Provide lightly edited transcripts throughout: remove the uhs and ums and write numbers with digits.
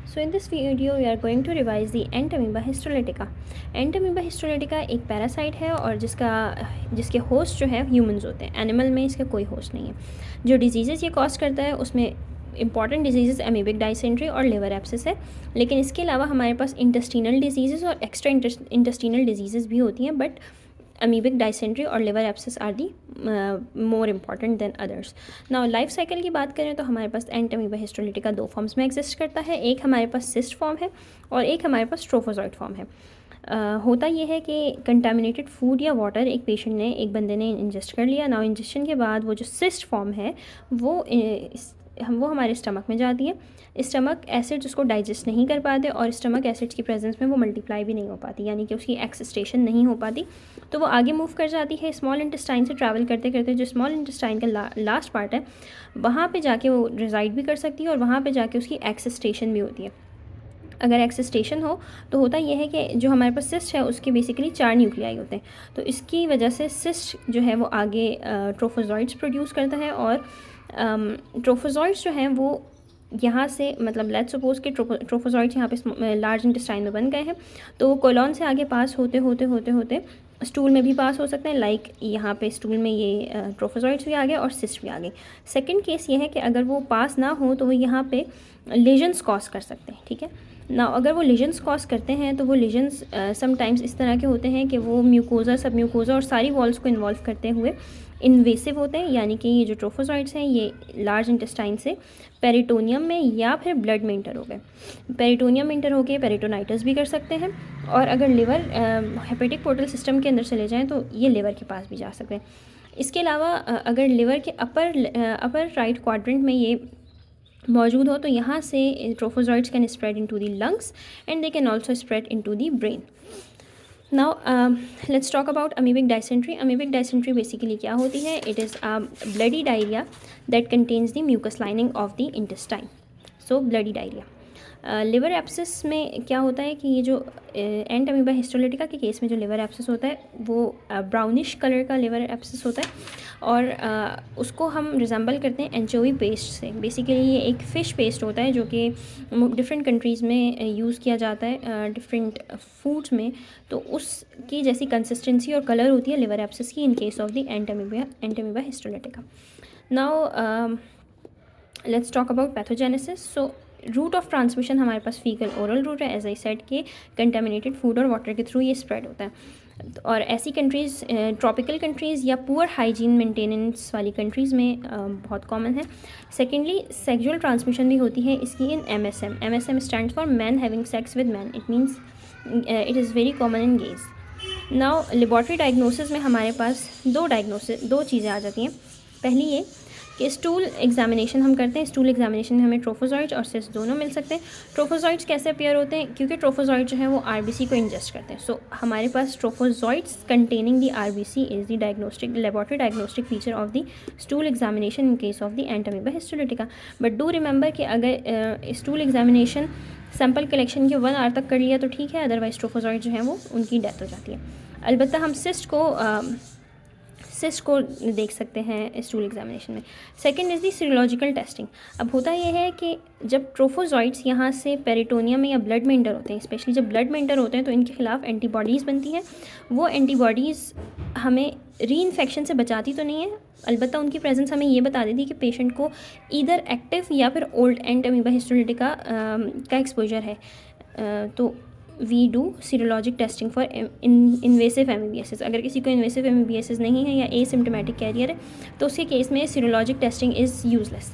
So in this video we are going to revise the Entamoeba histolytica. Entamoeba histolytica एक parasite है और जिसके host जो है ह्यूमंस होते हैं. एनिमल में इसका कोई होस्ट नहीं है. जो डिजीज़ ये कॉज करता है उसमें इंपॉर्टेंट डिजीज़ अमीबिक डाइसेंट्री और लिवर एब्सिस है. लेकिन इसके अलावा हमारे पास इंटेस्टिनल डिजीज़ और एक्स्ट्रा इंटेस्टिनल डिजीज़ भी होती हैं, बट अमीबिक डाइसेंट्री और liver abscess are the more important than others. Now life cycle की बात करें तो हमारे पास एंटामीबा हिस्टोलिटिका दो फॉर्म्स में एग्जिस्ट करता है. एक हमारे पास सिस्ट फॉर्म है और एक हमारे पास ट्रोफोजॉइड फॉर्म है. होता ये है कि कंटामिनेटेड फूड या वाटर एक बंदे ने इंजेस्ट कर लिया. नाउ इंजेक्शन के बाद वो जो सिस्ट फॉर्म है वो हमारे स्टमक में जाती है. स्टमक एसिड्स उसको डाइजेस्ट नहीं कर पाते और स्टमक एसिड्स की प्रेजेंस में वो मल्टीप्लाई भी नहीं हो पाती, यानी कि उसकी एक्सटेशन नहीं हो पाती. तो वो आगे मूव कर जाती है स्मॉल इंटेस्टाइन से ट्रैवल करते करते. जो स्मॉल इंटेस्टाइन का लास्ट पार्ट है वहाँ पे जाके वो रिजाइड भी कर सकती है और वहाँ पे जाके उसकी एक्सटेशन भी होती है. अगर एक्सटेशन हो तो होता यह है कि जो हमारे पास सिस्ट है उसके बेसिकली 4 न्यूक्लियाई होते हैं. तो इसकी वजह से सिस्ट जो है वो आगे ट्रोफोजॉइड्स प्रोड्यूस करता है और ट्रोफोजॉइड्स जो हैं वो यहाँ से, मतलब लेट्स सपोज कि ट्रोफोजॉइड्स यहाँ पे लार्ज इंटेस्टाइन में बन गए हैं तो वो कोलॉन से आगे पास होते होते होते होते स्टूल में भी पास हो सकते हैं. लाइक यहाँ पे स्टूल में ये ट्रोफोजॉइड्स भी आ गए और सिस्ट भी आ गए. सेकंड केस ये है कि अगर वो पास ना हो तो वो यहाँ पे लेजन्स कॉज कर सकते हैं. ठीक है ना, अगर वो लेजन्स कॉज करते हैं तो वो लेजन्स समटाइम्स इस तरह के होते हैं कि वो म्यूकोज़ा, सब म्यूकोज़ा और सारी वॉल्स को इन्वॉल्व करते हुए इन्वेसिव होते हैं. यानी कि ये जो ट्रोफोजॉइड्स हैं ये लार्ज इंटेस्टाइन से पेरिटोनियम में या फिर ब्लड में इंटर हो गए. पेरिटोनियम में इंटर हो गए पेरिटोनाइटिस भी कर सकते हैं. और अगर लिवर हेपेटिक पोर्टल सिस्टम के अंदर चले जाएँ तो ये लिवर के पास भी जा सकते हैं. इसके अलावा अगर लिवर के अपर राइट क्वाड्रेंट में ये मौजूद हो तो यहाँ से trophozoites can spread into the lungs and they can also spread into the brain. Now let's talk about amoebic dysentery. Amoebic dysentery basically क्या होती है? It is bloody diarrhoea that contains the mucus lining of the intestine. So bloody diarrhoea. Liver abscess में क्या होता है कि ये जो एंटामीबा हिस्टोलिटिका के केस में जो लिवर एब्सिस होता है वो ब्राउनिश कलर का लिवर एब्सिस होता है और उसको हम रिजेंबल करते हैं एंचोवी पेस्ट से. बेसिकली ये एक फ़िश पेस्ट होता है जो कि डिफरेंट कंट्रीज़ में यूज़ किया जाता है डिफरेंट फूड्स में. तो उसकी जैसी कंसिस्टेंसी और कलर होती है लिवर एब्सिस की in case of the Entamoeba histolytica. Now let's talk about pathogenesis. So route of transmission हमारे पास फीकल ओरल रूट है. एज आई सेड के कंटेमिनेटेड फूड और वाटर के थ्रू ये स्प्रेड होता है. और ऐसी कंट्रीज़ ट्रॉपिकल कंट्रीज़ या पुअर हाइजीन मेंटेनेंस वाली कंट्रीज़ में बहुत कॉमन है. सेकेंडली सेक्सुअल ट्रांसमिशन भी होती है इसकी इन MSM. MSM stands for man having sex with man. It means it is very common in gauge. Now laboratory diagnosis में हमारे पास दो चीज़ें आ जाती हैं. पहली ये कि स्टूल एग्जामिनेशन हम करते हैं. स्टूल एग्जामिनेशन में हमें ट्रोफोजॉइड्स और सिस्ट दोनों मिल सकते हैं. ट्रोफोजॉइड्स कैसे अपीयर होते हैं? क्योंकि ट्रोफोजॉइड जो है वो RBC को इंजेस्ट करते हैं. सो हमारे पास trophozoites containing the RBC is the diagnostic laboratory diagnostic feature of the stool examination in case of the Entamoeba histolytica. But do remember कि अगर स्टूल एग्जामिनेशन सैम्पल कलेक्शन के 1 आवर तक कर लिया तो ठीक है, अदरवाइज ट्रोफोजॉइड जो है वो उनकी डेथ हो जाती है. अलबत्ता हम सिस्ट को देख सकते हैं स्टूल एग्जामिनेशन में. Second is the serological testing. अब होता यह है कि जब ट्रोफोजॉइड्स यहाँ से पेरिटोनियम में या ब्लड में इंटर होते हैं, स्पेशली जब ब्लड में इंटर होते हैं तो इनके खिलाफ एंटीबॉडीज़ बनती हैं. वो एंटीबॉडीज़ हमें री इन्फेक्शन से बचाती तो नहीं है, अलबत्ता उनकी प्रेजेंस हमें ये बता देती है कि पेशेंट को ईदर एक्टिव या फिर ओल्ड एंटामीबा हिस्टोलिटिका का एक्सपोजर है. तो we do serologic testing for invasive amoebiasis. अगर किसी को इन्वेसिव एमीबियासिस नहीं है या एसिम्प्टोमेटिक कैरियर है तो उसके केस में सीरोलॉजिक testing is useless.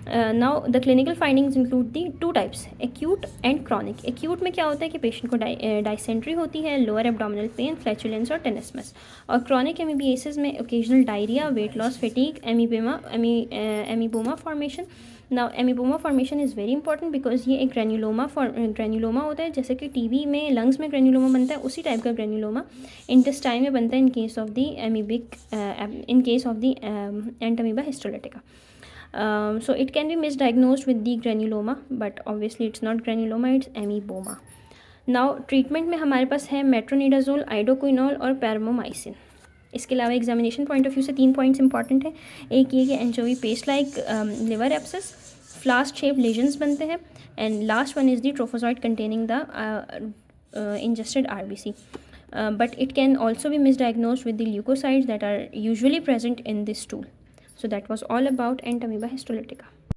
Now the clinical findings include the 2 types, acute and chronic. Acute में क्या होता है कि पेशेंट को डाइसेंट्री होती है, लोअर एब्डोमिनल पेन, फ्लैचुलेंस और टेनिसमस. और क्रॉनिक एमीबियासिस में occasional diarrhoea, weight loss, fatigue, amoeboma formation. Now amoeboma formation is very important because ये एक ग्रेन्यूलोमा होता है. जैसे कि टीबी में लंग्स में ग्रेन्यूलोमा बनता है, उसी टाइप का ग्रेन्यूलोमा इंटेस्टाइन में बनता है इन case of the Entamoeba histolytica. So it can be misdiagnosed with the granuloma, but obviously it's not granuloma, it's amoebola. Now treatment में हमारे पास है मेट्रोनिडाजोल, आइडोक्विनोल और पैरामोमाइसिन. इसके अलावा एग्जामिनेशन पॉइंट ऑफ व्यू से 3 पॉइंट्स इंपॉर्टेंट है. एक ये कि anchovy paste like liver abscess. Flask shape lesions बनते हैं, and last one is the trophozoite containing the ingested RBC. But it can also be misdiagnosed with the leukocytes that are usually present in this stool. So that was all about Entamoeba histolytica.